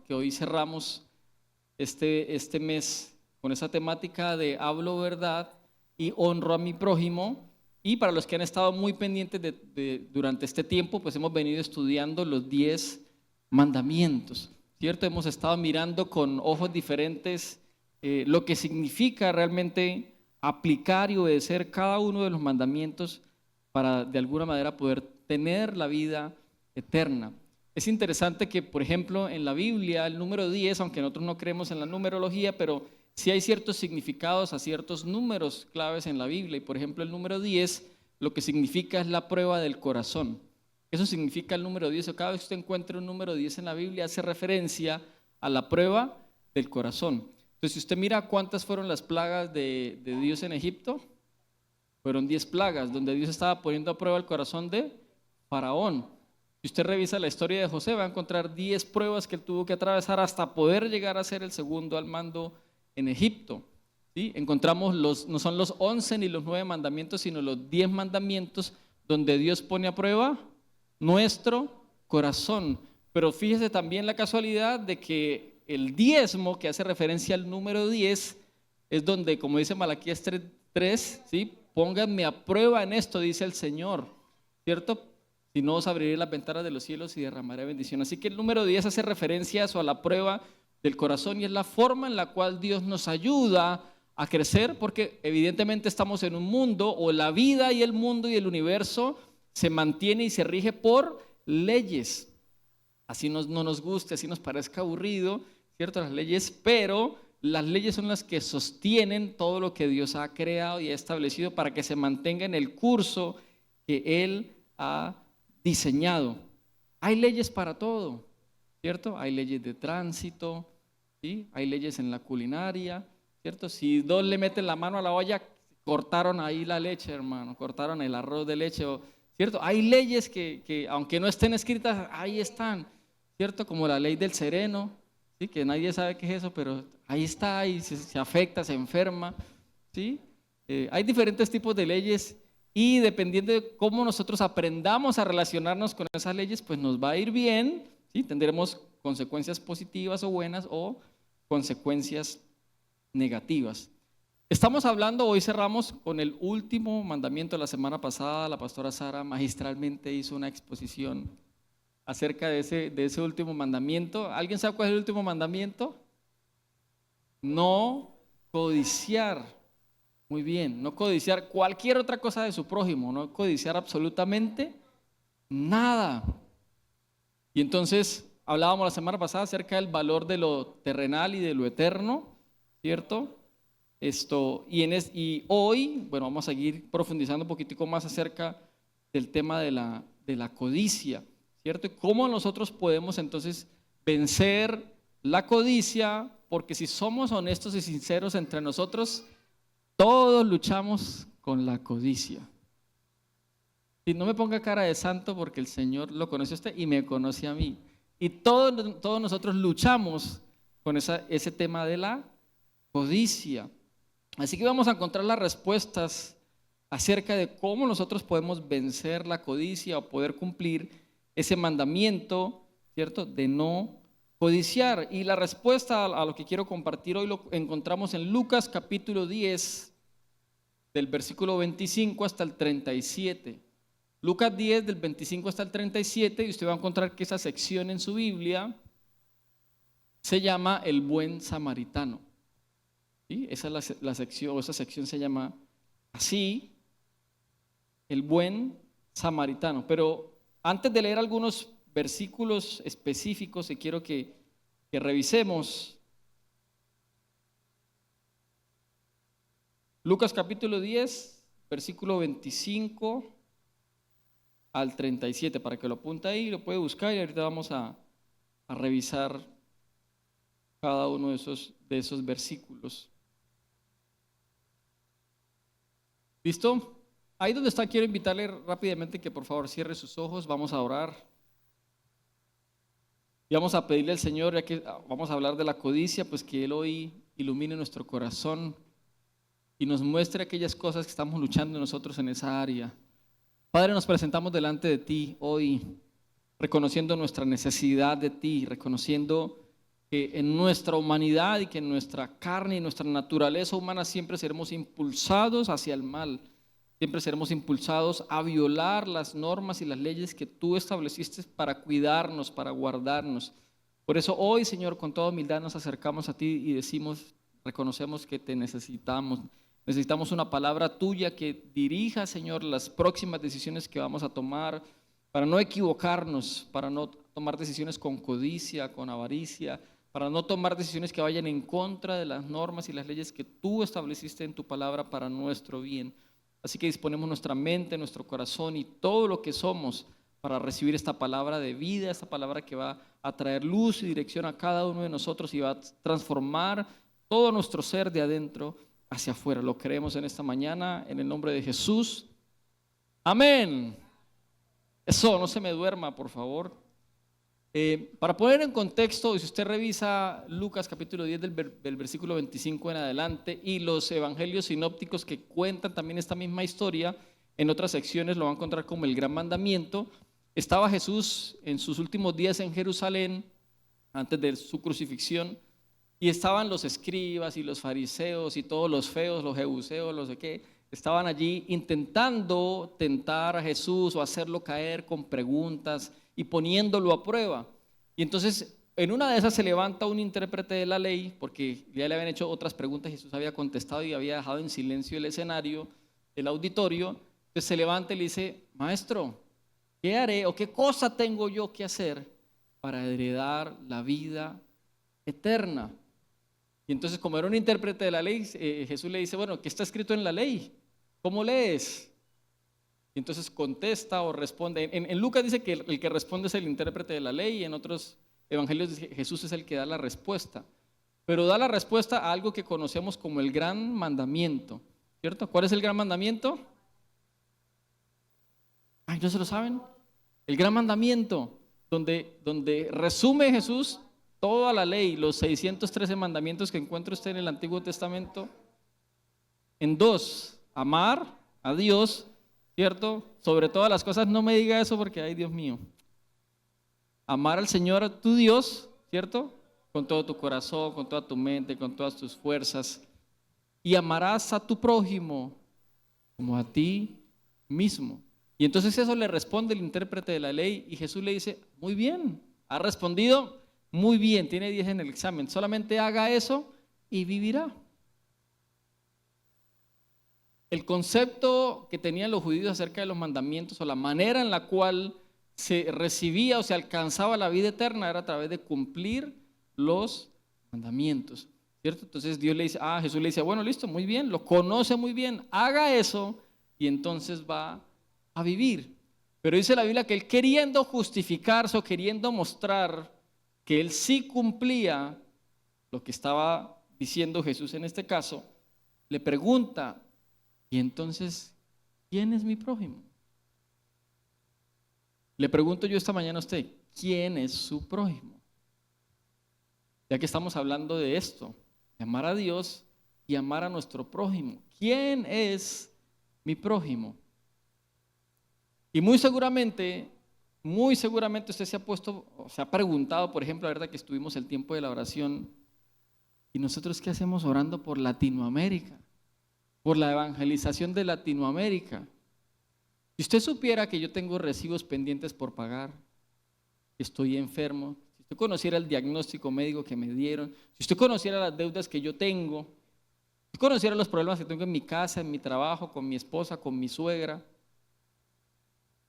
que hoy cerramos este mes con esa temática de hablo verdad y honro a mi prójimo. Y para los que han estado muy pendientes durante este tiempo, pues hemos venido estudiando los 10 mandamientos, ¿cierto? Hemos estado mirando con ojos diferentes lo que significa realmente aplicar y obedecer cada uno de los mandamientos para de alguna manera poder tener la vida eterna. Es interesante que, por ejemplo, en la Biblia el número 10, aunque nosotros no creemos en la numerología, pero sí hay ciertos significados a ciertos números claves en la Biblia. Y por ejemplo el número 10 lo que significa es la prueba del corazón. Eso significa el número 10. Cada vez que usted encuentre un número 10 en la Biblia hace referencia a la prueba del corazón. Entonces si usted mira cuántas fueron las plagas de Dios en Egipto, fueron 10 plagas donde Dios estaba poniendo a prueba el corazón de Faraón. Si usted revisa la historia de José va a encontrar 10 pruebas que él tuvo que atravesar hasta poder llegar a ser el segundo al mando en Egipto. ¿Sí? Encontramos no son los 11 ni los 9 mandamientos, sino los 10 mandamientos donde Dios pone a prueba nuestro corazón. Pero fíjese también la casualidad de que el diezmo, que hace referencia al número 10, es donde, como dice Malaquías 3:3, ¿sí? Pónganme a prueba en esto, dice el Señor, ¿cierto? Si no, os abriré las ventanas de los cielos y derramaré bendición. Así que el número 10 hace referencia a eso, a la prueba del corazón, y es la forma en la cual Dios nos ayuda a crecer, porque evidentemente estamos en un mundo, o la vida y el mundo y el universo se mantiene y se rige por leyes. Así no nos guste, así nos parezca aburrido, ¿cierto? Las leyes, pero las leyes son las que sostienen todo lo que Dios ha creado y ha establecido para que se mantenga en el curso que Él ha diseñado. Hay leyes para todo, ¿cierto? Hay leyes de tránsito, ¿sí? Hay leyes en la culinaria, ¿cierto? Si dos le meten la mano a la olla, cortaron ahí la leche, hermano, cortaron el arroz de leche, ¿cierto? Hay leyes que aunque no estén escritas, ahí están, ¿cierto? Como la ley del sereno, ¿sí? Que nadie sabe qué es eso, pero ahí está, y se afecta, se enferma, ¿sí? Hay diferentes tipos de leyes, y dependiendo de cómo nosotros aprendamos a relacionarnos con esas leyes, pues nos va a ir bien, ¿sí? Tendremos consecuencias positivas o buenas, o consecuencias negativas. Estamos hablando, hoy cerramos con el último mandamiento. La semana pasada la pastora Sara magistralmente hizo una exposición acerca de ese último mandamiento. ¿Alguien sabe cuál es el último mandamiento? No codiciar. Muy bien, no codiciar cualquier otra cosa de su prójimo, no codiciar absolutamente nada. Y entonces hablábamos la semana pasada acerca del valor de lo terrenal y de lo eterno, ¿cierto? Y hoy, bueno, vamos a seguir profundizando un poquitico más acerca del tema de la codicia, ¿cierto? ¿Cómo nosotros podemos entonces vencer la codicia? Porque si somos honestos y sinceros entre nosotros, todos luchamos con la codicia. Y no me ponga cara de santo, porque el Señor lo conoce a usted y me conoce a mí. Y todos nosotros luchamos con ese tema de la codicia. Así que vamos a encontrar las respuestas acerca de cómo nosotros podemos vencer la codicia o poder cumplir ese mandamiento, ¿cierto? De no codiciar. Y la respuesta a lo que quiero compartir hoy lo encontramos en Lucas capítulo 10, del versículo 25 hasta el 37. Lucas 10, del 25 hasta el 37, y usted va a encontrar que esa sección en su Biblia se llama el buen samaritano. ¿Sí? Esa es la sección, o esa sección se llama así, el buen samaritano. Pero antes de leer algunos versículos específicos que quiero que revisemos, Lucas capítulo 10, versículo 25 al 37, para que lo apunte ahí, lo puede buscar, y ahorita vamos a revisar cada uno de esos versículos. ¿Listo? Ahí donde está, quiero invitarle rápidamente que por favor cierre sus ojos. Vamos a orar y vamos a pedirle al Señor, ya que vamos a hablar de la codicia, pues que Él hoy ilumine nuestro corazón y nos muestre aquellas cosas que estamos luchando nosotros en esa área. Padre, nos presentamos delante de ti hoy, reconociendo nuestra necesidad de ti, reconociendo que en nuestra humanidad y que en nuestra carne y nuestra naturaleza humana siempre seremos impulsados hacia el mal. Siempre seremos impulsados a violar las normas y las leyes que tú estableciste para cuidarnos, para guardarnos. Por eso hoy, Señor, con toda humildad nos acercamos a ti y decimos, reconocemos que te necesitamos. Necesitamos una palabra tuya que dirija, Señor, las próximas decisiones que vamos a tomar para no equivocarnos, para no tomar decisiones con codicia, con avaricia, para no tomar decisiones que vayan en contra de las normas y las leyes que tú estableciste en tu palabra para nuestro bien. Así que disponemos nuestra mente, nuestro corazón y todo lo que somos para recibir esta palabra de vida, esta palabra que va a traer luz y dirección a cada uno de nosotros y va a transformar todo nuestro ser de adentro hacia afuera. Lo creemos en esta mañana, en el nombre de Jesús. Amén. Eso, no se me duerma, por favor. Para poner en contexto, si usted revisa Lucas capítulo 10 del versículo 25 en adelante y los evangelios sinópticos que cuentan también esta misma historia, en otras secciones lo va a encontrar como el gran mandamiento. Estaba Jesús en sus últimos días en Jerusalén, antes de su crucifixión, y estaban los escribas y los fariseos y todos los feos, los jebuseos, los de qué, estaban allí intentando tentar a Jesús o hacerlo caer con preguntas y poniéndolo a prueba. Y entonces en una de esas se levanta un intérprete de la ley, porque ya le habían hecho otras preguntas, Jesús había contestado y había dejado en silencio el escenario, el auditorio. Entonces se levanta y le dice, maestro, ¿qué haré o qué cosa tengo yo que hacer para heredar la vida eterna? Y entonces, como era un intérprete de la ley, Jesús le dice, bueno, ¿qué está escrito en la ley? ¿Cómo lees? Y entonces contesta o responde. En Lucas dice que el que responde es el intérprete de la ley, y en otros evangelios dice que Jesús es el que da la respuesta. Pero da la respuesta a algo que conocemos como el gran mandamiento, ¿cierto? ¿Cuál es el gran mandamiento? Ay, ¿no se lo saben? El gran mandamiento, donde resume Jesús toda la ley, los 613 mandamientos que encuentra usted en el Antiguo Testamento, en dos: amar a Dios, ¿cierto? Sobre todas las cosas. No me diga eso porque, ay, Dios mío. Amar al Señor tu Dios, ¿cierto? Con todo tu corazón, con toda tu mente, con todas tus fuerzas. Y amarás a tu prójimo como a ti mismo. Y entonces eso le responde el intérprete de la ley y Jesús le dice, muy bien, ha respondido muy bien, tiene 10 en el examen, solamente haga eso y vivirá. El concepto que tenían los judíos acerca de los mandamientos o la manera en la cual se recibía o se alcanzaba la vida eterna era a través de cumplir los mandamientos, ¿cierto? Entonces Dios le dice, Jesús le dice, bueno, listo, muy bien, lo conoce muy bien, haga eso y entonces va a vivir. Pero dice la Biblia que él, queriendo justificarse o queriendo mostrar que él sí cumplía lo que estaba diciendo Jesús en este caso, le pregunta, y entonces, ¿quién es mi prójimo? Le pregunto yo esta mañana a usted, ¿quién es su prójimo? Ya que estamos hablando de esto, de amar a Dios y amar a nuestro prójimo. ¿Quién es mi prójimo? Y muy seguramente usted se ha puesto, o se ha preguntado, por ejemplo, la verdad que estuvimos el tiempo de la oración, ¿y nosotros qué hacemos orando por Latinoamérica? Por la evangelización de Latinoamérica. Si usted supiera que yo tengo recibos pendientes por pagar, que estoy enfermo, si usted conociera el diagnóstico médico que me dieron, si usted conociera las deudas que yo tengo, si usted conociera los problemas que tengo en mi casa, en mi trabajo, con mi esposa, con mi suegra,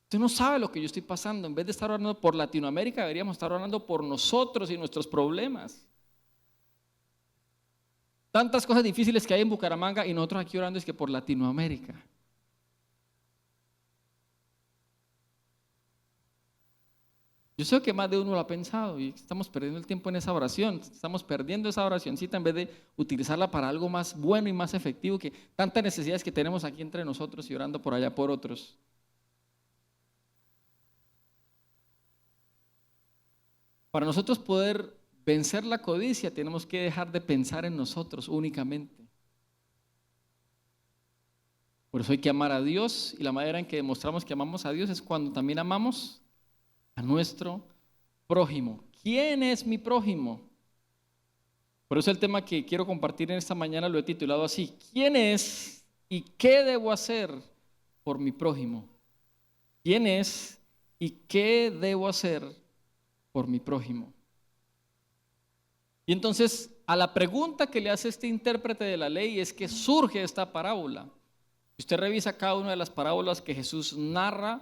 usted no sabe lo que yo estoy pasando. En vez de estar orando por Latinoamérica, deberíamos estar orando por nosotros y nuestros problemas. Tantas cosas difíciles que hay en Bucaramanga y nosotros aquí orando es que por Latinoamérica. Yo sé que más de uno lo ha pensado y estamos perdiendo el tiempo en esa oración, estamos perdiendo esa oracioncita en vez de utilizarla para algo más bueno y más efectivo, que tantas necesidades que tenemos aquí entre nosotros y orando por allá por otros. Para nosotros poder vencer la codicia tenemos que dejar de pensar en nosotros únicamente. Por eso hay que amar a Dios, y la manera en que demostramos que amamos a Dios es cuando también amamos a nuestro prójimo. ¿Quién es mi prójimo? Por eso el tema que quiero compartir en esta mañana lo he titulado así: ¿quién es y qué debo hacer por mi prójimo? ¿Quién es y qué debo hacer por mi prójimo? Y entonces, a la pregunta que le hace este intérprete de la ley es que surge esta parábola. Si usted revisa cada una de las parábolas que Jesús narra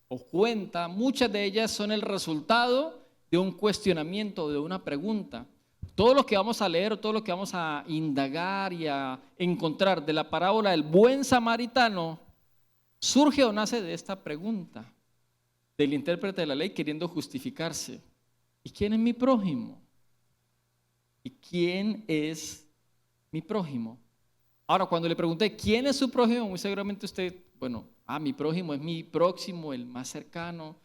o cuenta, muchas de ellas son el resultado de un cuestionamiento, de una pregunta. Todo lo que vamos a leer, todo lo que vamos a indagar y a encontrar de la parábola del buen samaritano, surge o nace de esta pregunta del intérprete de la ley queriendo justificarse. ¿Y quién es mi prójimo? ¿Y quién es mi prójimo? Ahora, cuando le pregunté quién es su prójimo, muy seguramente usted, mi prójimo es mi próximo, el más cercano,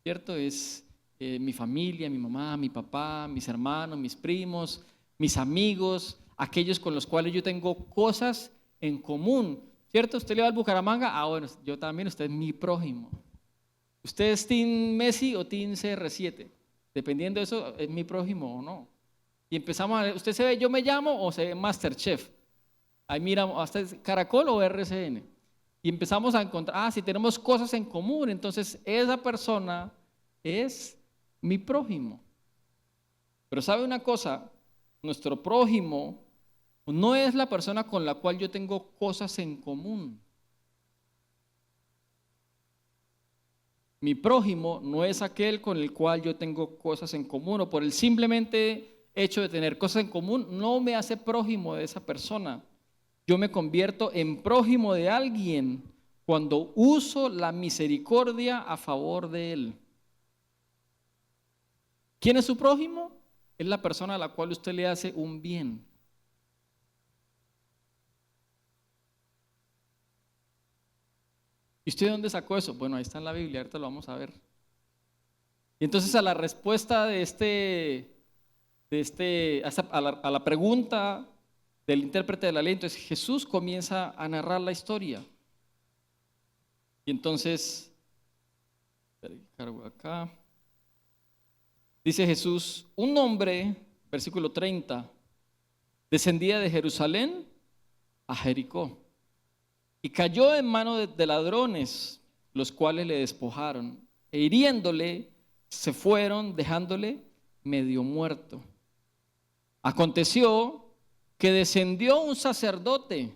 ¿cierto? Es mi familia, mi mamá, mi papá, mis hermanos, mis primos, mis amigos, aquellos con los cuales yo tengo cosas en común, ¿cierto? Usted le va al Bucaramanga, bueno, yo también, usted es mi prójimo. ¿Usted es Team Messi o Team CR7? Dependiendo de eso, ¿es mi prójimo o no? Y empezamos a ver, ¿usted se ve Yo Me Llamo o se ve Masterchef? Ahí miramos, ¿hasta es Caracol o RCN? Y empezamos a encontrar, si tenemos cosas en común, entonces esa persona es mi prójimo. Pero ¿sabe una cosa? Nuestro prójimo no es la persona con la cual yo tengo cosas en común. Mi prójimo no es aquel con el cual yo tengo cosas en común, o por el simplemente hecho de tener cosas en común no me hace prójimo de esa persona. Yo me convierto en prójimo de alguien cuando uso la misericordia a favor de él. ¿Quién es su prójimo? Es la persona a la cual usted le hace un bien. ¿Y usted de dónde sacó eso? Bueno, ahí está en la Biblia, ahorita lo vamos a ver. Y entonces a la respuesta a la pregunta del intérprete de la ley, entonces Jesús comienza a narrar la historia. Y entonces, cargo acá. Dice Jesús: un hombre, versículo 30, descendía de Jerusalén a Jericó y cayó en manos de ladrones, los cuales le despojaron, e hiriéndole se fueron, dejándole medio muerto. Aconteció que descendió un sacerdote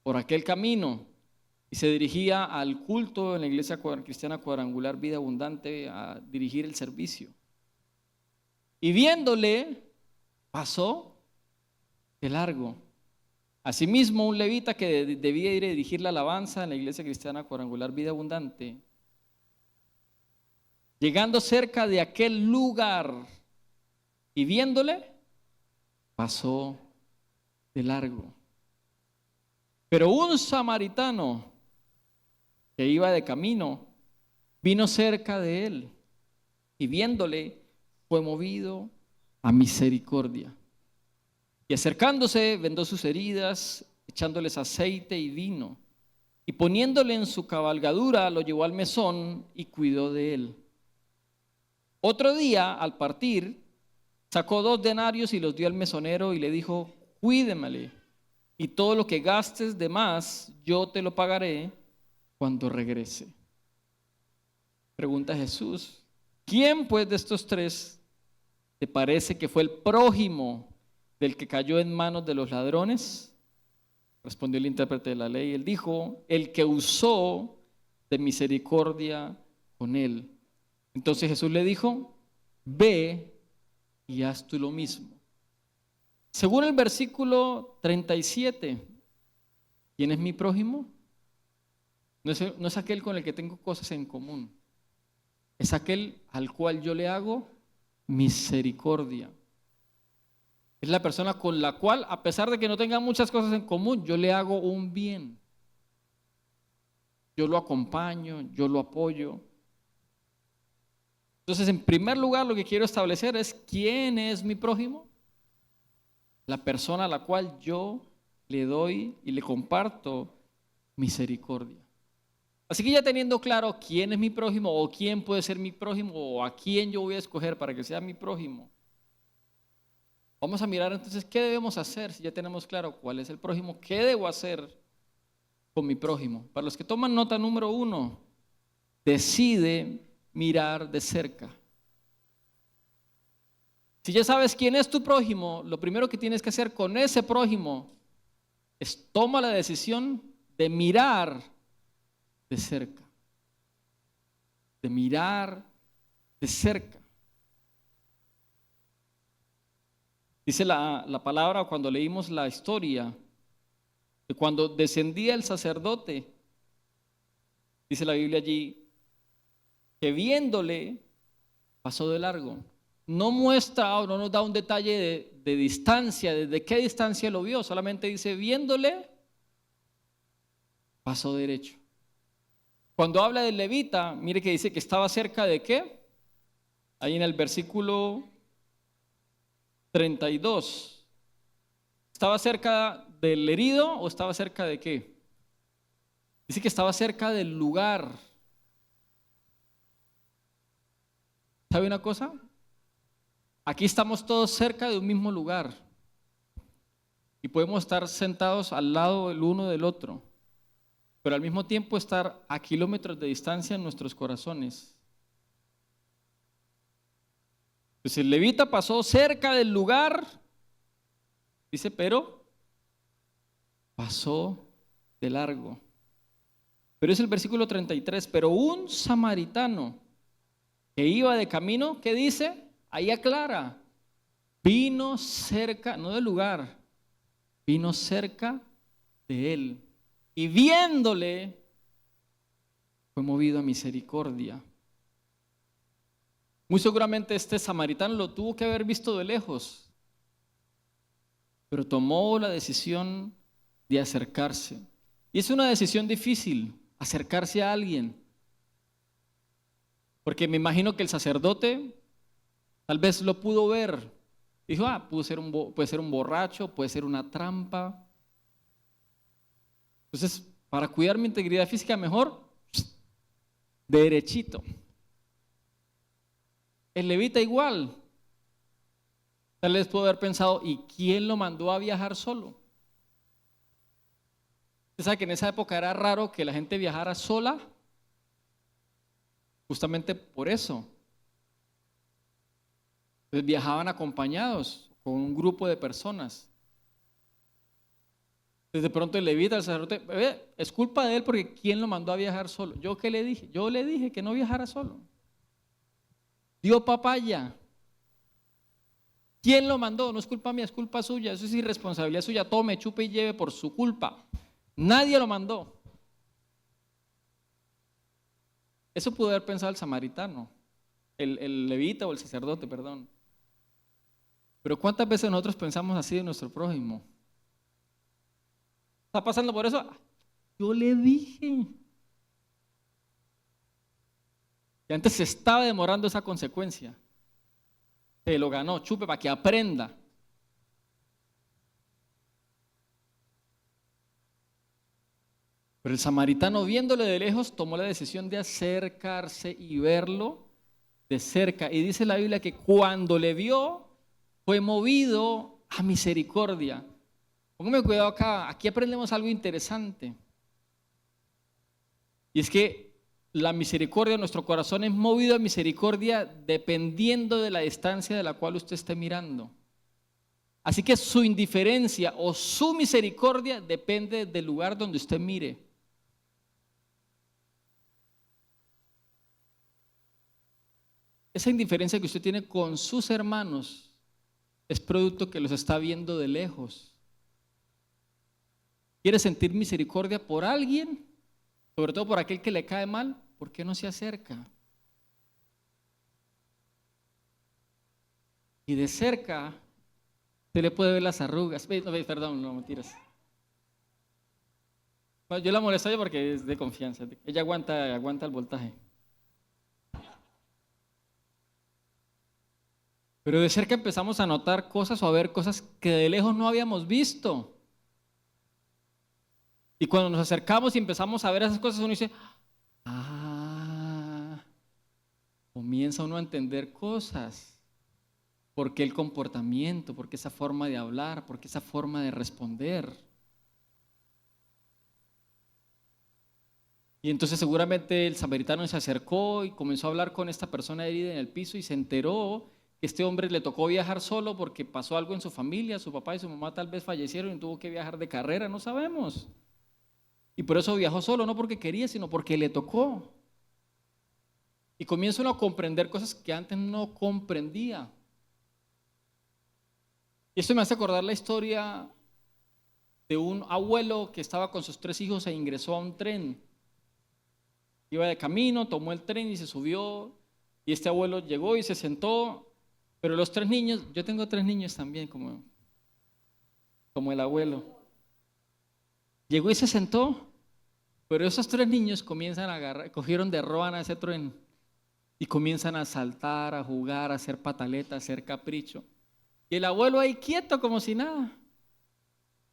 por aquel camino y se dirigía al culto en la iglesia cristiana cuadrangular Vida Abundante a dirigir el servicio. Y viéndole, pasó de largo. Asimismo, un levita que debía ir a dirigir la alabanza en la iglesia cristiana cuadrangular Vida Abundante, llegando cerca de aquel lugar y viéndole, pasó de largo. Pero un samaritano que iba de camino vino cerca de él y viéndole fue movido a misericordia. Y acercándose, vendó sus heridas, echándoles aceite y vino, y poniéndole en su cabalgadura, lo llevó al mesón y cuidó de él. Otro día, al partir, sacó 2 denarios y los dio al mesonero y le dijo: cuídemele, y todo lo que gastes de más, yo te lo pagaré cuando regrese. Pregunta Jesús: ¿quién pues de estos 3 te parece que fue el prójimo del que cayó en manos de los ladrones? Respondió el intérprete de la ley. Él dijo: el que usó de misericordia con él. Entonces Jesús le dijo: ve y haz tú lo mismo. Según el versículo 37, ¿quién es mi prójimo? No es aquel con el que tengo cosas en común. Es aquel al cual yo le hago misericordia. Es la persona con la cual, a pesar de que no tenga muchas cosas en común, yo le hago un bien. Yo lo acompaño, yo lo apoyo. Entonces, en primer lugar, lo que quiero establecer es ¿quién es mi prójimo? La persona a la cual yo le doy y le comparto misericordia. Así que ya teniendo claro quién es mi prójimo o quién puede ser mi prójimo o a quién yo voy a escoger para que sea mi prójimo, Vamos a mirar entonces qué debemos hacer si ya tenemos claro cuál es el prójimo, qué debo hacer con mi prójimo. Para los que toman nota, número 1, decide mirar de cerca. Si ya sabes quién es tu prójimo, lo primero que tienes que hacer con ese prójimo es toma la decisión de mirar de cerca. De mirar de cerca. Dice la palabra cuando leímos la historia, que cuando descendía el sacerdote, dice la Biblia allí, que viéndole pasó de largo. No muestra o no nos da un detalle de distancia, desde qué distancia lo vio, solamente dice viéndole pasó derecho. Cuando habla del levita, mire que dice que estaba cerca de qué, ahí en el versículo 32. ¿Estaba cerca del herido o estaba cerca de qué? Dice que estaba cerca del lugar. ¿Sabe una cosa? Aquí estamos todos cerca de un mismo lugar y podemos estar sentados al lado el uno del otro, pero al mismo tiempo estar a kilómetros de distancia en nuestros corazones. Pues el levita pasó cerca del lugar, dice, pero pasó de largo. Pero es el versículo 33, pero un samaritano que iba de camino, ¿qué dice? Ahí aclara, vino cerca, no del lugar, vino cerca de él. Y viéndole, fue movido a misericordia. Muy seguramente este samaritano lo tuvo que haber visto de lejos, pero tomó la decisión de acercarse. Y es una decisión difícil, acercarse a alguien. Porque me imagino que el sacerdote tal vez lo pudo ver. Dijo, puede ser un borracho, puede ser una trampa. Entonces, para cuidar mi integridad física, mejor derechito. El levita igual. Tal vez pudo haber pensado, ¿y quién lo mandó a viajar solo? Usted sabe que en esa época era raro que la gente viajara sola, justamente por eso. Entonces viajaban acompañados con un grupo de personas. Desde pronto el levita, el sacerdote, es culpa de él porque ¿quién lo mandó a viajar solo? ¿Yo qué le dije? Yo le dije que no viajara solo. Dio papaya. ¿Quién lo mandó? No es culpa mía, es culpa suya. Eso es irresponsabilidad suya. Tome, chupe y lleve por su culpa. Nadie lo mandó. Eso pudo haber pensado el samaritano, el levita o el sacerdote, perdón. Pero ¿cuántas veces nosotros pensamos así de nuestro prójimo? ¿Está pasando por eso? Yo le dije. Y antes se estaba demorando esa consecuencia. Se lo ganó, chupe para que aprenda. Pero el samaritano, viéndole de lejos, tomó la decisión de acercarse y verlo de cerca. Y dice la Biblia que cuando le vio, fue movido a misericordia. Póngame cuidado acá, aquí aprendemos algo interesante. Y es que la misericordia, nuestro corazón es movido a misericordia dependiendo de la distancia de la cual usted esté mirando. Así que su indiferencia o su misericordia depende del lugar donde usted mire. Esa indiferencia que usted tiene con sus hermanos es producto que los está viendo de lejos. ¿Quiere sentir misericordia por alguien? Sobre todo por aquel que le cae mal, ¿por qué no se acerca? Y de cerca, usted le puede ver las arrugas. Perdón, no mentiras. Yo la molesto a ella porque es de confianza. Ella aguanta el voltaje. Pero de cerca empezamos a notar cosas o a ver cosas que de lejos no habíamos visto. Y cuando nos acercamos y empezamos a ver esas cosas, uno dice, comienza uno a entender cosas. ¿Por qué el comportamiento? ¿Por qué esa forma de hablar? ¿Por qué esa forma de responder? Y entonces seguramente el samaritano se acercó y comenzó a hablar con esta persona herida en el piso y se enteró que este hombre le tocó viajar solo porque pasó algo en su familia, su papá y su mamá tal vez fallecieron y tuvo que viajar de carrera, no sabemos. Y por eso viajó solo, no porque quería, sino porque le tocó. Y comienza uno a comprender cosas que antes no comprendía. Y esto me hace acordar la historia de un abuelo que estaba con sus 3 hijos e ingresó a un tren. Iba de camino, tomó el tren y se subió. Y este abuelo llegó y se sentó. Pero los 3 niños, yo tengo 3 niños también, como el abuelo. Llegó y se sentó. Pero esos 3 niños comienzan a agarrar, cogieron de roban a ese tren y comienzan a saltar, a jugar, a hacer pataleta, a hacer capricho. Y el abuelo ahí quieto como si nada.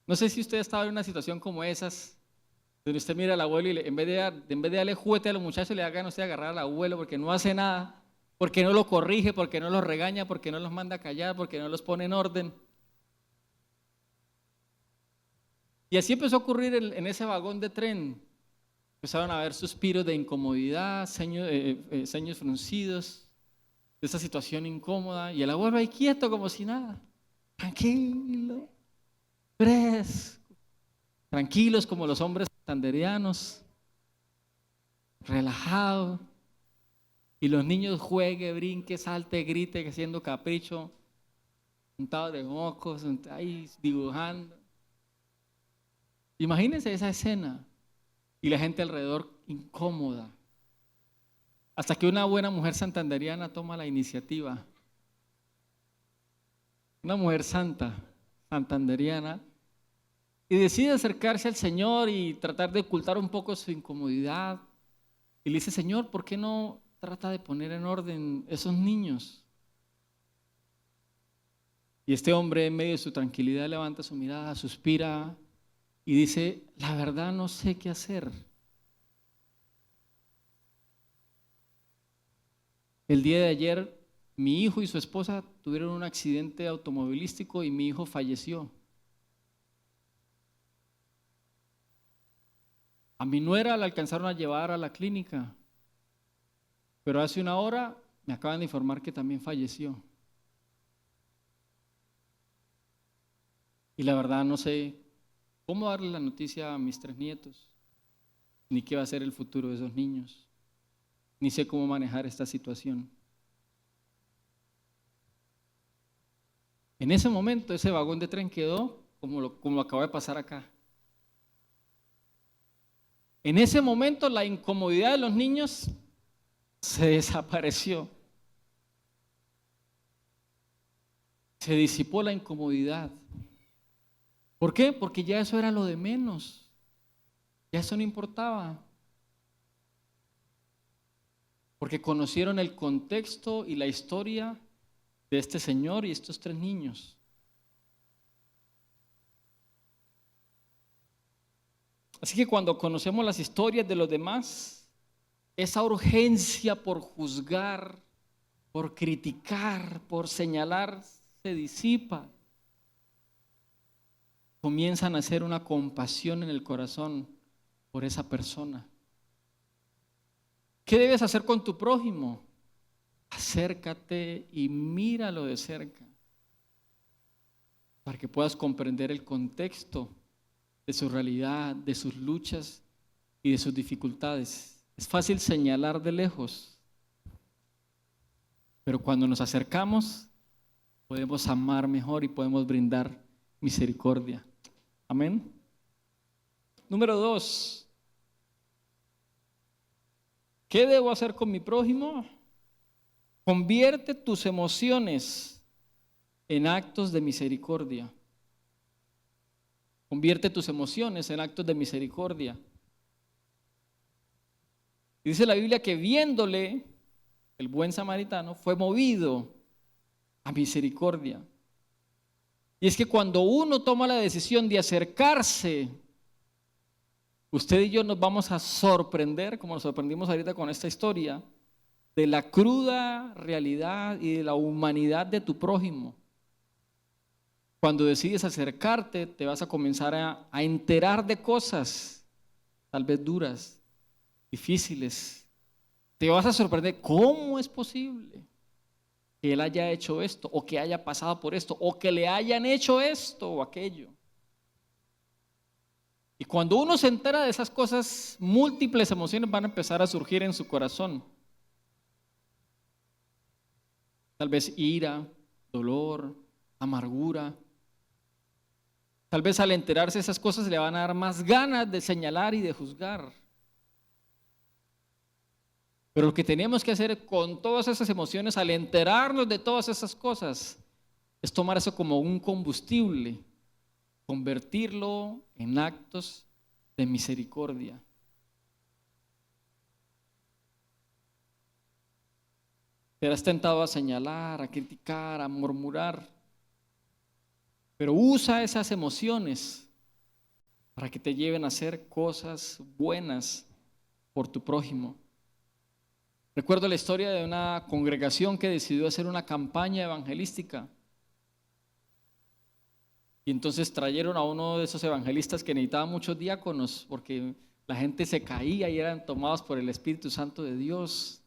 No sé si usted ha estado en una situación como esas, donde usted mira al abuelo y en vez de darle juguete a los muchachos, le hagan usted agarrar al abuelo porque no hace nada, porque no lo corrige, porque no los regaña, porque no los manda a callar, porque no los pone en orden. Y así empezó a ocurrir en ese vagón de tren. Empezaron a haber suspiros de incomodidad, ceños fruncidos, de esa situación incómoda, y el abuelo ahí quieto como si nada, tranquilo, fresco, tranquilos como los hombres santanderianos, relajados, y los niños juegue, brinque, salte, grite, haciendo capricho, untados de mocos, ahí dibujando. Imagínense esa escena. Y la gente alrededor incómoda. Hasta que una buena mujer santanderiana toma la iniciativa. Una mujer santanderiana, y decide acercarse al Señor y tratar de ocultar un poco su incomodidad. Y le dice: Señor, ¿por qué no trata de poner en orden esos niños? Y este hombre, en medio de su tranquilidad, levanta su mirada, suspira y dice: la verdad no sé qué hacer. El día de ayer mi hijo y su esposa tuvieron un accidente automovilístico y mi hijo falleció. A mi nuera la alcanzaron a llevar a la clínica, pero hace una hora me acaban de informar que también falleció. Y la verdad no sé cómo darle la noticia a mis 3 nietos, ni qué va a ser el futuro de esos niños, ni sé cómo manejar esta situación. En ese momento ese vagón de tren quedó como lo acaba de pasar acá. En ese momento la incomodidad de los niños se desapareció. Se disipó la incomodidad. ¿Por qué? Porque ya eso era lo de menos. Ya eso no importaba. Porque conocieron el contexto y la historia de este señor y estos 3 niños. Así que cuando conocemos las historias de los demás, esa urgencia por juzgar, por criticar, por señalar, se disipa. Comienza a nacer una compasión en el corazón por esa persona. ¿Qué debes hacer con tu prójimo? Acércate y míralo de cerca para que puedas comprender el contexto de su realidad, de sus luchas y de sus dificultades. Es fácil señalar de lejos, pero cuando nos acercamos podemos amar mejor y podemos brindar misericordia. Amén. Número 2. ¿Qué debo hacer con mi prójimo? Convierte tus emociones en actos de misericordia. Convierte tus emociones en actos de misericordia. Y dice la Biblia que viéndole, el buen samaritano fue movido a misericordia. Y es que cuando uno toma la decisión de acercarse, usted y yo nos vamos a sorprender, como nos sorprendimos ahorita con esta historia, de la cruda realidad y de la humanidad de tu prójimo. Cuando decides acercarte, te vas a comenzar a enterar de cosas, tal vez duras, difíciles. Te vas a sorprender, ¿cómo es posible que él haya hecho esto, o que haya pasado por esto, o que le hayan hecho esto o aquello? Y cuando uno se entera de esas cosas, múltiples emociones van a empezar a surgir en su corazón. Tal vez ira, dolor, amargura. Tal vez al enterarse de esas cosas le van a dar más ganas de señalar y de juzgar. Pero lo que tenemos que hacer con todas esas emociones, al enterarnos de todas esas cosas, es tomar eso como un combustible, convertirlo en actos de misericordia. Serás tentado a señalar, a criticar, a murmurar, pero usa esas emociones para que te lleven a hacer cosas buenas por tu prójimo. Recuerdo la historia de una congregación que decidió hacer una campaña evangelística. Y entonces trajeron a uno de esos evangelistas que necesitaba muchos diáconos porque la gente se caía y eran tomados por el Espíritu Santo de Dios.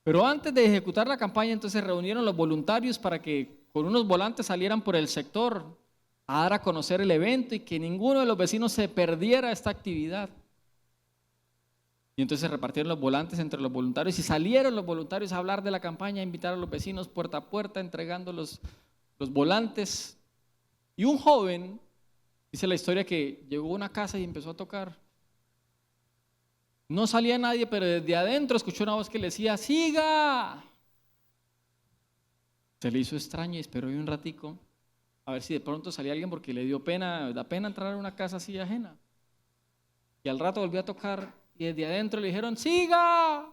Pero antes de ejecutar la campaña, entonces reunieron los voluntarios para que con unos volantes salieran por el sector a dar a conocer el evento y que ninguno de los vecinos se perdiera esta actividad. Y entonces repartieron los volantes entre los voluntarios y salieron los voluntarios a hablar de la campaña, a invitar a los vecinos puerta a puerta, entregando los volantes. Y un joven, dice la historia, que llegó a una casa y empezó a tocar. No salía nadie, pero desde adentro escuchó una voz que le decía, ¡siga! Se le hizo extraño y esperó un ratico a ver si de pronto salía alguien porque le dio pena, da pena entrar a una casa así ajena. Y al rato volvió a tocar y desde adentro le dijeron, ¡siga!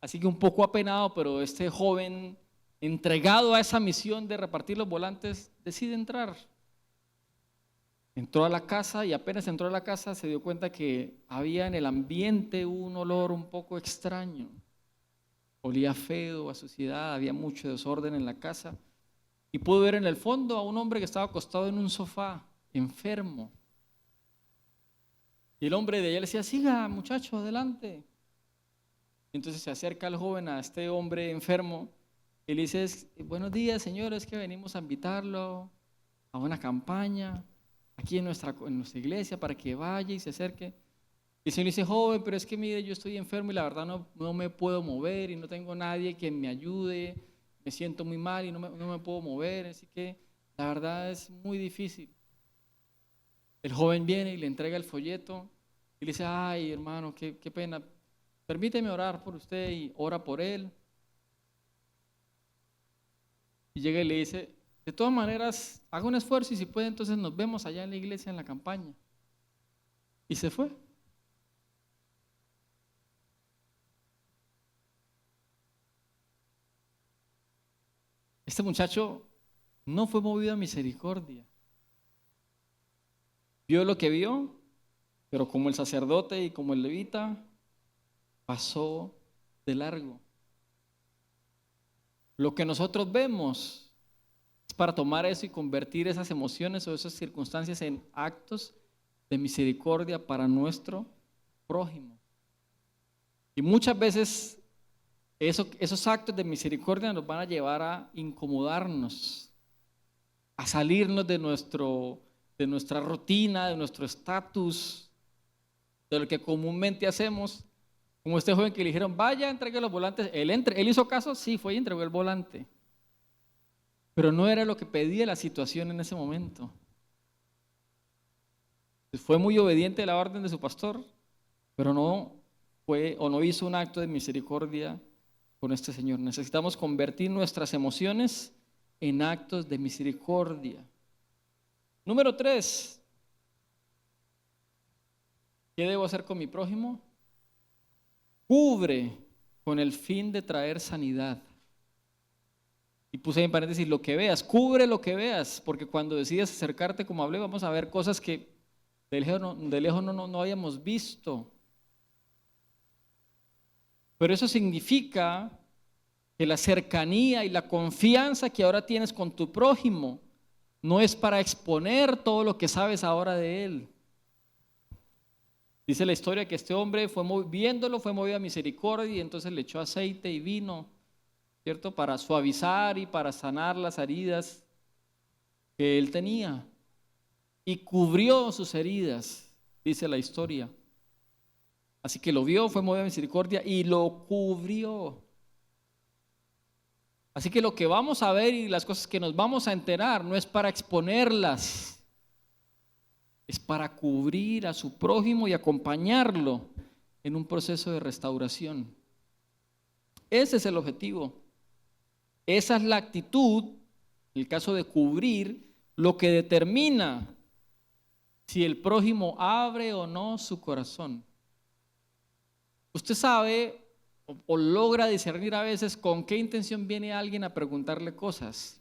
Así que un poco apenado, pero este joven, entregado a esa misión de repartir los volantes, decide entrar. Entró a la casa y apenas entró a la casa se dio cuenta que había en el ambiente un olor un poco extraño. Olía feo, a suciedad, había mucho desorden en la casa. Y pudo ver en el fondo a un hombre que estaba acostado en un sofá, enfermo. Y el hombre de allá le decía, siga muchacho, adelante. Entonces se acerca el joven a este hombre enfermo y le dice, buenos días señor, es que venimos a invitarlo a una campaña aquí en nuestra iglesia para que vaya y se acerque. Y el señor le dice, joven, pero es que mire, yo estoy enfermo y la verdad no me puedo mover y no tengo nadie que me ayude, me siento muy mal y no me puedo mover, así que la verdad es muy difícil. El joven viene y le entrega el folleto y le dice, ay hermano, qué pena, permíteme orar por usted, y ora por él. Y llega y le dice, de todas maneras, haga un esfuerzo y si puede entonces nos vemos allá en la iglesia en la campaña. Y se fue. Este muchacho no fue movido a misericordia. Vio lo que vio, pero como el sacerdote y como el levita, pasó de largo. Lo que nosotros vemos es para tomar eso y convertir esas emociones o esas circunstancias en actos de misericordia para nuestro prójimo. Y muchas veces esos actos de misericordia nos van a llevar a incomodarnos, a salirnos de nuestra rutina, de nuestro estatus, de lo que comúnmente hacemos. Como este joven que le dijeron, vaya, entregue los volantes. Él hizo caso, sí, fue y entregó el volante. Pero no era lo que pedía la situación en ese momento. Fue muy obediente a la orden de su pastor, pero no fue o no hizo un acto de misericordia con este señor. Necesitamos convertir nuestras emociones en actos de misericordia. Número 3. ¿Qué debo hacer con mi prójimo? Cubre con el fin de traer sanidad. Y puse en paréntesis lo que veas, cubre lo que veas, porque cuando decides acercarte, como hablé, vamos a ver cosas que de lejos no habíamos visto. Pero eso significa que la cercanía y la confianza que ahora tienes con tu prójimo no es para exponer todo lo que sabes ahora de él. Dice la historia que este hombre fue movido a misericordia y entonces le echó aceite y vino, ¿cierto? Para suavizar y para sanar las heridas que él tenía. Y cubrió sus heridas, dice la historia. Así que lo vio, fue movido a misericordia y lo cubrió. Así que lo que vamos a ver y las cosas que nos vamos a enterar no es para exponerlas, es para cubrir a su prójimo y acompañarlo en un proceso de restauración. Ese es el objetivo. Esa es la actitud, en el caso de cubrir, lo que determina si el prójimo abre o no su corazón. Usted sabe o logra discernir a veces con qué intención viene alguien a preguntarle cosas.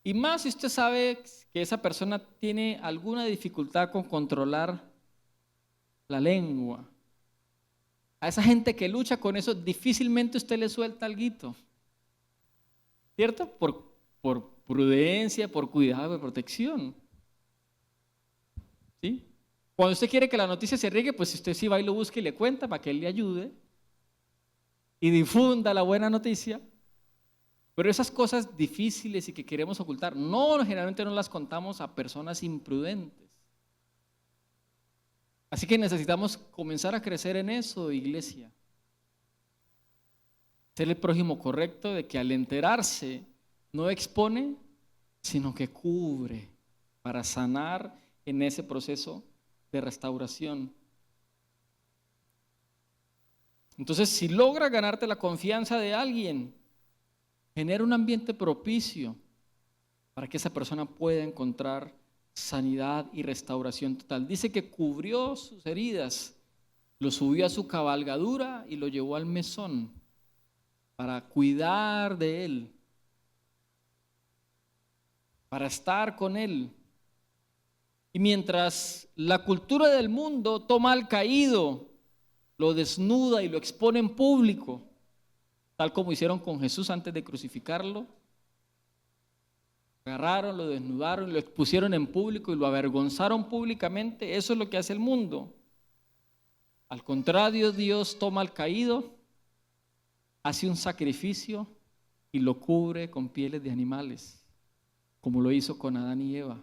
Y más si usted sabe que esa persona tiene alguna dificultad con controlar la lengua. A esa gente que lucha con eso, difícilmente usted le suelta alguito. ¿Cierto? Por prudencia, por cuidado, por protección. ¿Sí? Cuando usted quiere que la noticia se riegue, pues usted sí va y lo busca y le cuenta para que él le ayude y difunda la buena noticia. Pero esas cosas difíciles y que queremos ocultar, generalmente no las contamos a personas imprudentes. Así que necesitamos comenzar a crecer en eso, iglesia. Ser el prójimo correcto de que al enterarse no expone, sino que cubre para sanar en ese proceso de restauración. Entonces, si logra ganarte la confianza de alguien, genera un ambiente propicio para que esa persona pueda encontrar sanidad y restauración total. Dice que cubrió sus heridas, lo subió a su cabalgadura y lo llevó al mesón para cuidar de él, para estar con él. Y mientras la cultura del mundo toma al caído, lo desnuda y lo expone en público, tal como hicieron con Jesús antes de crucificarlo, agarraron, lo desnudaron, lo expusieron en público y lo avergonzaron públicamente. Eso es lo que hace el mundo. Al contrario, Dios toma al caído, hace un sacrificio y lo cubre con pieles de animales, como lo hizo con Adán y Eva.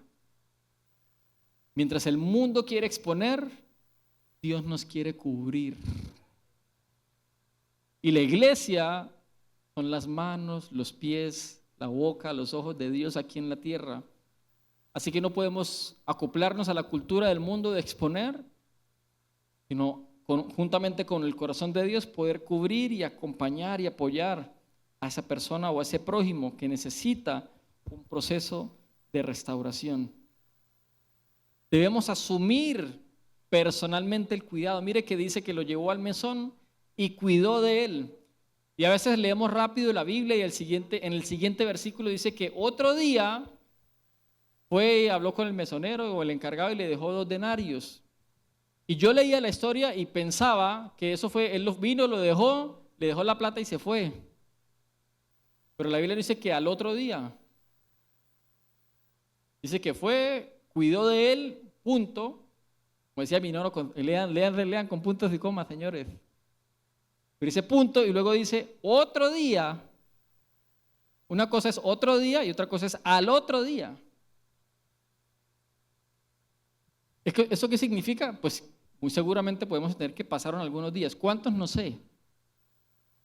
Mientras el mundo quiere exponer, Dios nos quiere cubrir. Y la iglesia son las manos, los pies, la boca, los ojos de Dios aquí en la tierra. Así que no podemos acoplarnos a la cultura del mundo de exponer, sino juntamente con el corazón de Dios poder cubrir y acompañar y apoyar a esa persona o a ese prójimo que necesita un proceso de restauración. Debemos asumir personalmente el cuidado. Mire que dice que lo llevó al mesón y cuidó de él. Y a veces leemos rápido la Biblia y en el siguiente versículo dice que otro día fue y habló con el mesonero o el encargado y le dejó 2 denarios. Y yo leía la historia y pensaba que eso fue, él vino, lo dejó, le dejó la plata y se fue. Pero la Biblia dice que al otro día, dice que fue, cuidó de él, punto. Como decía mi nono, lean con puntos y comas, señores. Pero dice punto y luego dice otro día. Una cosa es otro día y otra cosa es al otro día. ¿Eso qué significa? Pues muy seguramente podemos entender que pasaron algunos días. ¿Cuántos? No sé.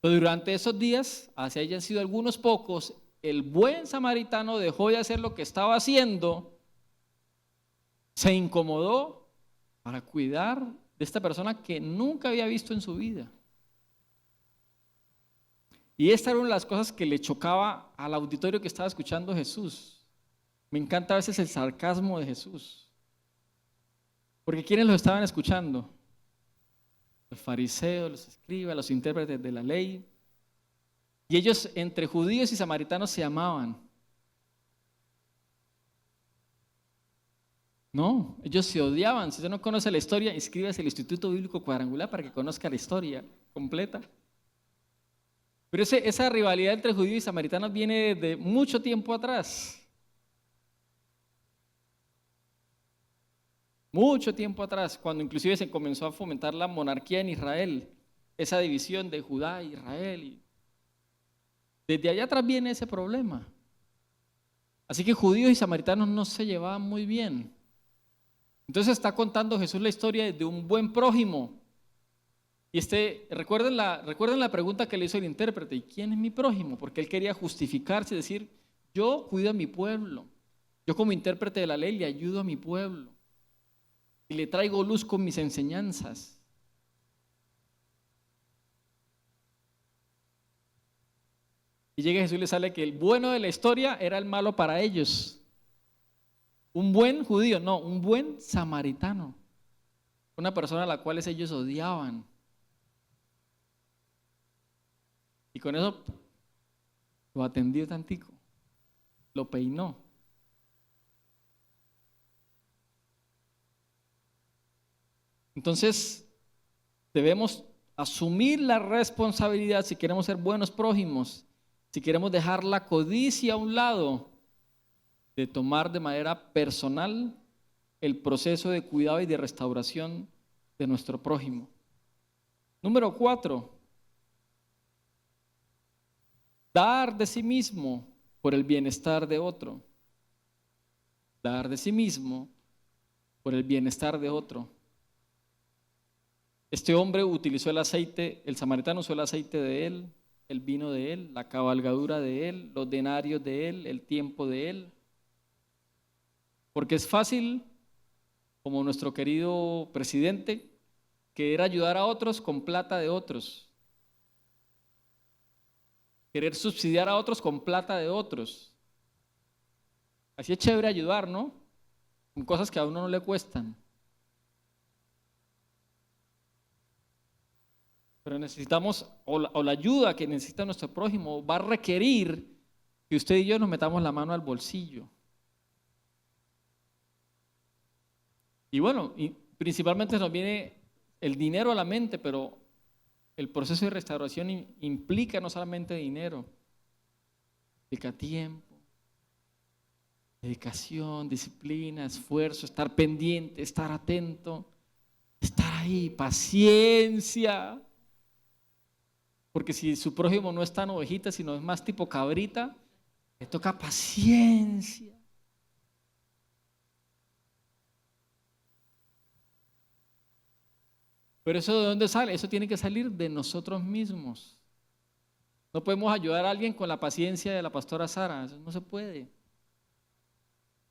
Pero durante esos días, así hayan sido algunos pocos, el buen samaritano dejó de hacer lo que estaba haciendo, se incomodó para cuidar de esta persona que nunca había visto en su vida. Y esta era una de las cosas que le chocaba al auditorio que estaba escuchando Jesús. Me encanta a veces el sarcasmo de Jesús. Porque ¿quiénes lo estaban escuchando? Los fariseos, los escribas, los intérpretes de la ley. Y ellos entre judíos y samaritanos se amaban. No, ellos se odiaban. Si usted no conoce la historia, inscríbase al Instituto Bíblico Cuadrangular para que conozca la historia completa. Pero esa rivalidad entre judíos y samaritanos viene de mucho tiempo atrás. Mucho tiempo atrás, cuando inclusive se comenzó a fomentar la monarquía en Israel, esa división de Judá e Israel. Desde allá atrás viene ese problema. Así que judíos y samaritanos no se llevaban muy bien. Entonces está contando Jesús la historia de un buen prójimo. Y recuerden la pregunta que le hizo el intérprete: ¿y quién es mi prójimo? Porque él quería justificarse y decir: yo cuido a mi pueblo. Yo como intérprete de la ley le ayudo a mi pueblo. Y le traigo luz con mis enseñanzas. Y llega Jesús y le sale que el bueno de la historia era el malo para ellos. Un buen judío, no, un buen samaritano. Una persona a la cual ellos odiaban. Y con eso lo atendió tantico, lo peinó. Entonces, debemos asumir la responsabilidad si queremos ser buenos prójimos, si queremos dejar la codicia a un lado, de tomar de manera personal el proceso de cuidado y de restauración de nuestro prójimo. Número 4, dar de sí mismo por el bienestar de otro. Dar de sí mismo por el bienestar de otro. Este hombre utilizó el aceite, el samaritano usó el aceite de él, el vino de él, la cabalgadura de él, los denarios de él, el tiempo de él. Porque es fácil, como nuestro querido presidente, querer ayudar a otros con plata de otros. Querer subsidiar a otros con plata de otros. Así es chévere ayudar, ¿no? Con cosas que a uno no le cuestan. Pero necesitamos, o la ayuda que necesita nuestro prójimo va a requerir que usted y yo nos metamos la mano al bolsillo. Y bueno, principalmente nos viene el dinero a la mente, pero el proceso de restauración implica no solamente dinero, implica tiempo, dedicación, disciplina, esfuerzo, estar pendiente, estar atento, estar ahí, paciencia. Porque si su prójimo no es tan ovejita, sino es más tipo cabrita, le toca paciencia. Pero eso ¿de dónde sale? Eso tiene que salir de nosotros mismos. No podemos ayudar a alguien con la paciencia de la pastora Sara, eso no se puede.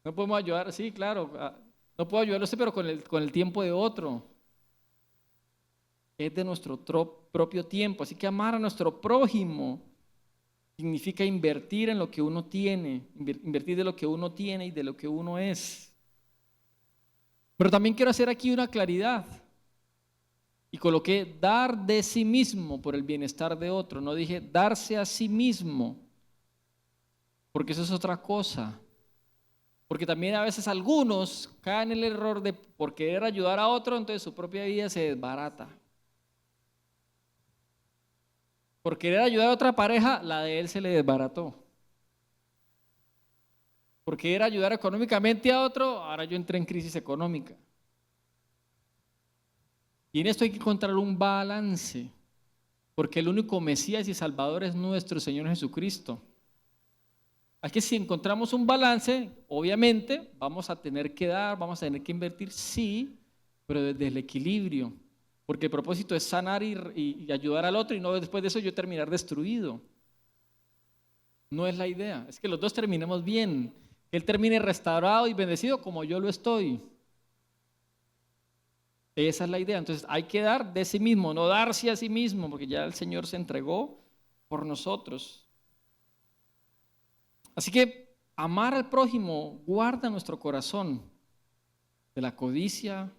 No podemos ayudar, sí, claro, no puedo ayudarlo a usted, pero con el tiempo de otro. Es de nuestro propio tiempo. Así que amar a nuestro prójimo significa invertir en lo que uno tiene, invertir de lo que uno tiene y de lo que uno es. Pero también quiero hacer aquí una claridad. Y coloqué dar de sí mismo por el bienestar de otro. No dije darse a sí mismo, porque eso es otra cosa. Porque también a veces algunos caen en el error de por querer ayudar a otro, entonces su propia vida se desbarata. Por querer ayudar a otra pareja, la de él se le desbarató. Por querer ayudar económicamente a otro, ahora yo entré en crisis económica. Y en esto hay que encontrar un balance, porque el único Mesías y Salvador es nuestro Señor Jesucristo. Así que si encontramos un balance, obviamente vamos a tener que dar, vamos a tener que invertir, sí, pero desde el equilibrio, porque el propósito es sanar y ayudar al otro y no después de eso yo terminar destruido. No es la idea, es que los dos terminemos bien, que Él termine restaurado y bendecido como yo lo estoy. Esa es la idea. Entonces hay que dar de sí mismo, no darse a sí mismo, porque ya el Señor se entregó por nosotros. Así que amar al prójimo guarda nuestro corazón de la codicia,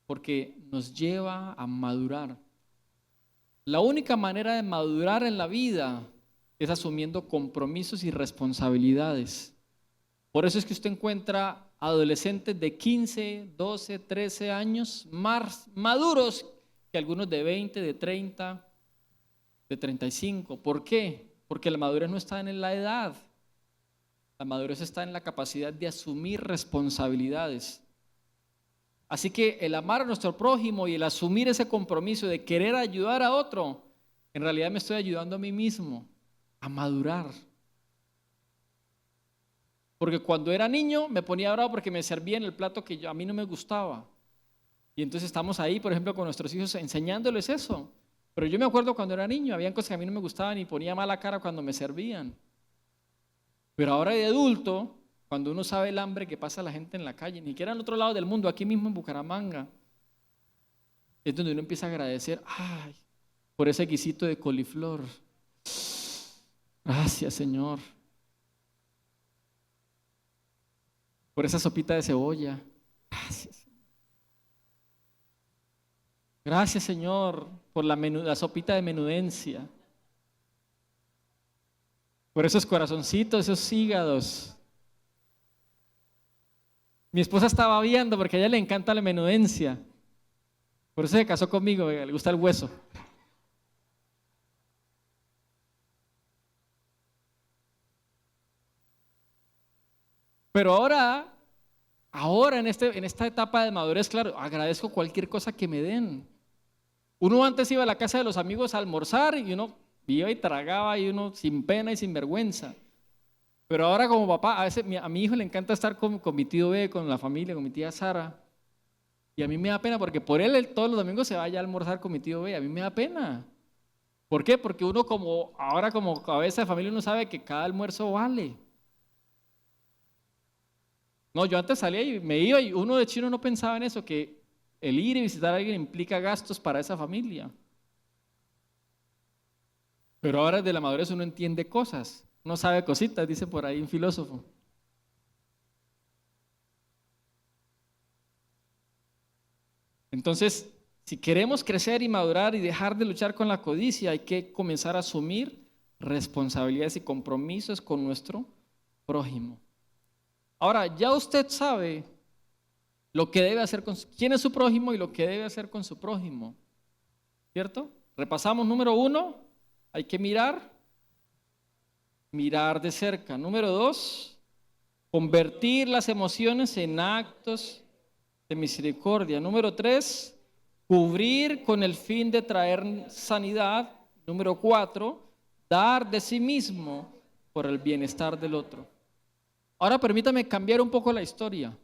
porque nos lleva a madurar. La única manera de madurar en la vida es asumiendo compromisos y responsabilidades. Por eso es que usted encuentra adolescentes de 15, 12, 13 años más maduros que algunos de 20, de 30, de 35. ¿Por qué? Porque la madurez no está en la edad. La madurez está en la capacidad de asumir responsabilidades. Así que el amar a nuestro prójimo y el asumir ese compromiso de querer ayudar a otro, en realidad me estoy ayudando a mí mismo a madurar. Porque cuando era niño me ponía bravo porque me servían el plato que a mí no me gustaba. Y entonces estamos ahí, por ejemplo, con nuestros hijos enseñándoles eso. Pero yo me acuerdo cuando era niño, habían cosas que a mí no me gustaban y ponía mala cara cuando me servían. Pero ahora de adulto, cuando uno sabe el hambre que pasa la gente en la calle, ni siquiera en otro lado del mundo, aquí mismo en Bucaramanga, es donde uno empieza a agradecer, ay, por ese guisito de coliflor. Gracias, Señor. Por esa sopita de cebolla. Gracias. Gracias, Señor, por la sopita de menudencia. Por esos corazoncitos, esos hígados. Mi esposa estaba viendo porque a ella le encanta la menudencia. Por eso se casó conmigo, le gusta el hueso. Pero ahora en esta etapa de madurez, claro, agradezco cualquier cosa que me den. Uno antes iba a la casa de los amigos a almorzar y uno iba y tragaba y uno sin pena y sin vergüenza. Pero ahora como papá, a veces a mi hijo le encanta estar con mi tío B, con la familia, con mi tía Sara. Y a mí me da pena porque por él todos los domingos se vaya a almorzar con mi tío B. A mí me da pena. ¿Por qué? Porque uno ahora como cabeza de familia uno sabe que cada almuerzo vale. No, yo antes salía y me iba y uno de chino no pensaba en eso, que el ir y visitar a alguien implica gastos para esa familia. Pero ahora desde la madurez uno entiende cosas, uno sabe cositas, dice por ahí un filósofo. Entonces, si queremos crecer y madurar y dejar de luchar con la codicia, hay que comenzar a asumir responsabilidades y compromisos con nuestro prójimo. Ahora, ya usted sabe lo que debe hacer quién es su prójimo y lo que debe hacer con su prójimo, ¿cierto? Repasamos número 1, hay que mirar de cerca. Número 2, convertir las emociones en actos de misericordia. Número 3, cubrir con el fin de traer sanidad. Número 4, dar de sí mismo por el bienestar del otro. Ahora permítame cambiar un poco la historia,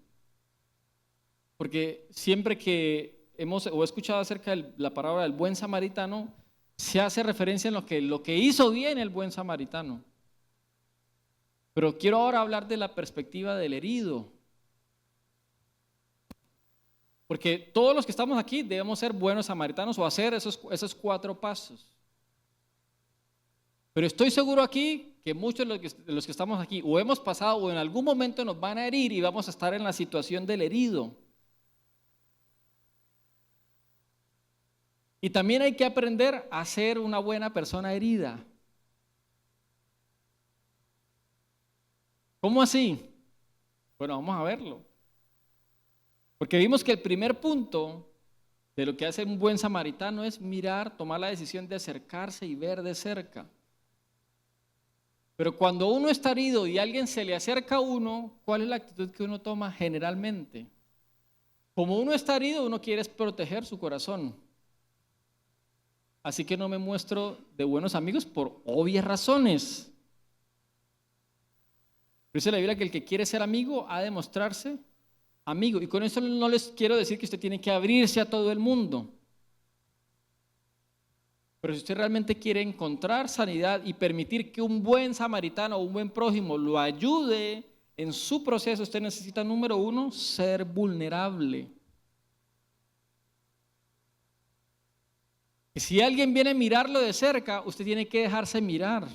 porque siempre que he escuchado acerca de la palabra del buen samaritano, se hace referencia en lo que hizo bien el buen samaritano. Pero quiero ahora hablar de la perspectiva del herido. Porque todos los que estamos aquí debemos ser buenos samaritanos o hacer esos 4 pasos. Pero estoy seguro aquí que muchos de los que estamos aquí o hemos pasado o en algún momento nos van a herir y vamos a estar en la situación del herido. Y también hay que aprender a ser una buena persona herida. ¿Cómo así? Bueno, vamos a verlo. Porque vimos que el primer punto de lo que hace un buen samaritano es mirar, tomar la decisión de acercarse y ver de cerca. Pero cuando uno está herido y alguien se le acerca a uno, ¿cuál es la actitud que uno toma generalmente? Como uno está herido, uno quiere proteger su corazón. Así que no me muestro de buenos amigos por obvias razones. Dice la Biblia que el que quiere ser amigo ha de mostrarse amigo. Y con eso no les quiero decir que usted tiene que abrirse a todo el mundo. Pero si usted realmente quiere encontrar sanidad y permitir que un buen samaritano o un buen prójimo lo ayude en su proceso, usted necesita, número 1, ser vulnerable. Y si alguien viene a mirarlo de cerca, usted tiene que dejarse mirar.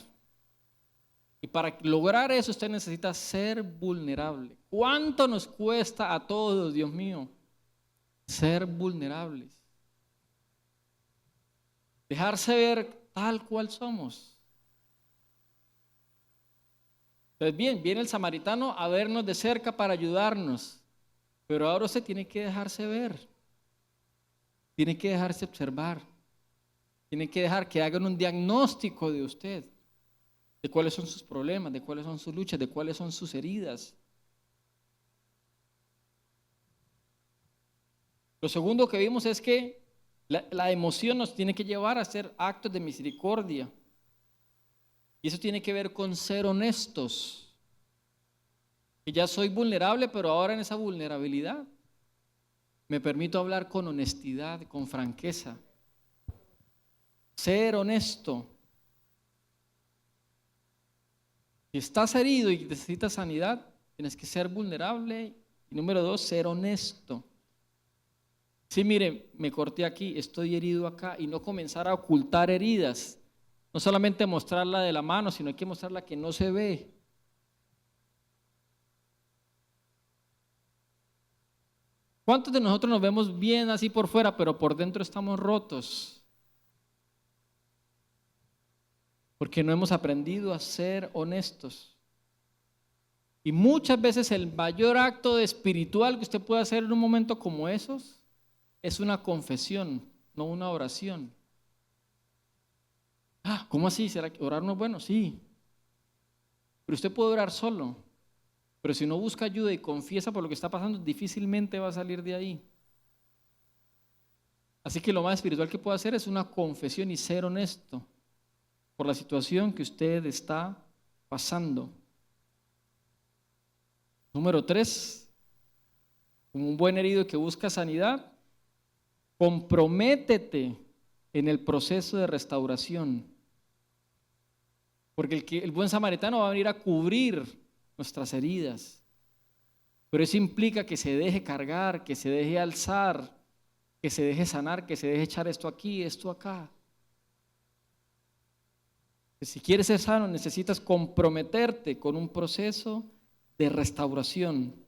Y para lograr eso usted necesita ser vulnerable. ¿Cuánto nos cuesta a todos, Dios mío, ser vulnerables? Dejarse ver tal cual somos. Entonces, bien, viene el samaritano a vernos de cerca para ayudarnos, pero ahora usted tiene que dejarse ver, tiene que dejarse observar, tiene que dejar que hagan un diagnóstico de usted, de cuáles son sus problemas, de cuáles son sus luchas, de cuáles son sus heridas. Lo segundo que vimos es que la emoción nos tiene que llevar a hacer actos de misericordia. Y eso tiene que ver con ser honestos. Que ya soy vulnerable, pero ahora en esa vulnerabilidad me permito hablar con honestidad, con franqueza. Ser honesto. Si estás herido y necesitas sanidad, tienes que ser vulnerable. Y número 2, ser honesto. Sí, mire, me corté aquí, estoy herido acá, y no comenzar a ocultar heridas. No solamente mostrarla de la mano, sino hay que mostrarla que no se ve. ¿Cuántos de nosotros nos vemos bien así por fuera, pero por dentro estamos rotos? Porque no hemos aprendido a ser honestos. Y muchas veces el mayor acto espiritual que usted puede hacer en un momento como esos es una confesión, no una oración. ¿Cómo así? ¿Será que orar no es bueno? Sí. Pero usted puede orar solo. Pero si no busca ayuda y confiesa por lo que está pasando, difícilmente va a salir de ahí. Así que lo más espiritual que puede hacer es una confesión y ser honesto por la situación que usted está pasando. Número 3, como un buen herido que busca sanidad, comprométete en el proceso de restauración. Porque el buen samaritano va a venir a cubrir nuestras heridas. Pero eso implica que se deje cargar, que se deje alzar, que se deje sanar, que se deje echar esto aquí, esto acá. Que si quieres ser sano, necesitas comprometerte con un proceso de restauración.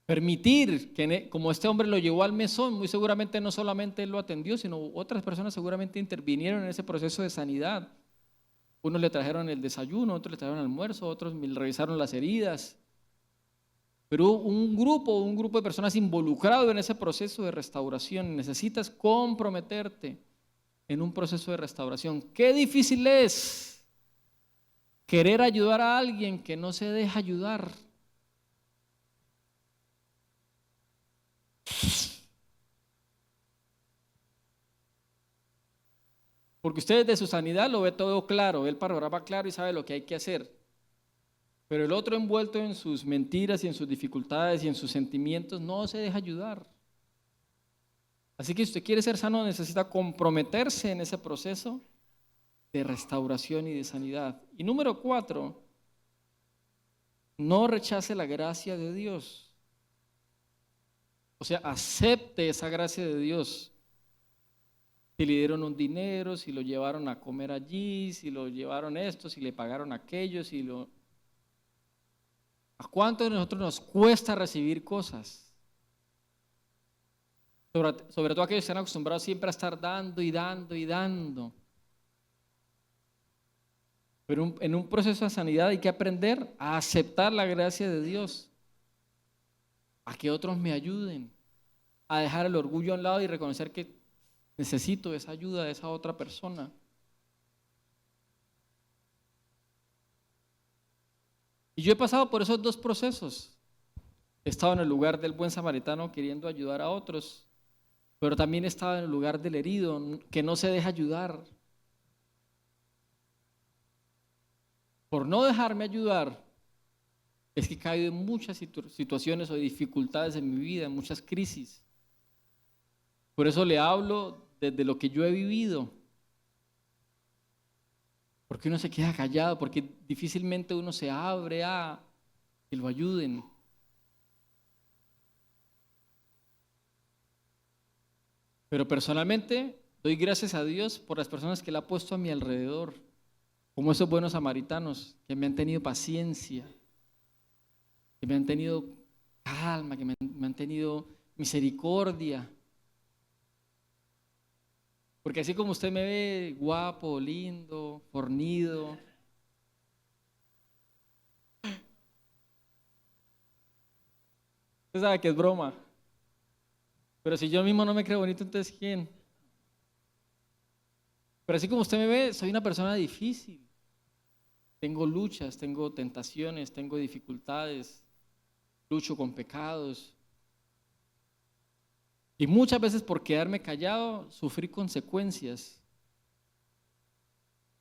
Permitir que, como este hombre lo llevó al mesón, muy seguramente no solamente él lo atendió, sino otras personas seguramente intervinieron en ese proceso de sanidad. Unos le trajeron el desayuno, otros le trajeron el almuerzo, otros le revisaron las heridas. Pero un grupo de personas involucrado en ese proceso de restauración. Necesitas comprometerte en un proceso de restauración. Qué difícil es querer ayudar a alguien que no se deja ayudar. Porque usted desde su sanidad lo ve todo claro, ve el panorama claro y sabe lo que hay que hacer. Pero el otro envuelto en sus mentiras y en sus dificultades y en sus sentimientos no se deja ayudar. Así que si usted quiere ser sano necesita comprometerse en ese proceso de restauración y de sanidad. Y número 4, no rechace la gracia de Dios. O sea, acepte esa gracia de Dios. Si le dieron un dinero, si lo llevaron a comer allí, si lo llevaron esto, si le pagaron aquello, ¿A cuántos de nosotros nos cuesta recibir cosas? Sobre todo aquellos que están acostumbrados siempre a estar dando y dando y dando. Pero en un proceso de sanidad hay que aprender a aceptar la gracia de Dios, a que otros me ayuden, a dejar el orgullo a un lado y reconocer que necesito esa ayuda de esa otra persona. Y yo he pasado por esos dos procesos. He estado en el lugar del buen samaritano queriendo ayudar a otros, pero también he estado en el lugar del herido que no se deja ayudar. Por no dejarme ayudar, es que he caído en muchas situaciones o dificultades en mi vida, en muchas crisis. Por eso le hablo desde lo que yo he vivido. Porque uno se queda callado, porque difícilmente uno se abre a que lo ayuden. Pero personalmente doy gracias a Dios por las personas que Él ha puesto a mi alrededor, como esos buenos samaritanos que me han tenido paciencia, que me han tenido calma, que me han tenido misericordia. Porque así como usted me ve guapo, lindo, fornido, Usted sabe que es broma. Pero si yo mismo no me creo bonito, entonces ¿quién? Pero así como usted me ve, soy una persona difícil. Tengo luchas, tengo tentaciones, tengo dificultades, lucho con pecados. Y muchas veces por quedarme callado sufrí consecuencias,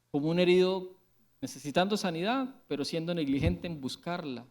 como un herido necesitando sanidad, pero siendo negligente en buscarla.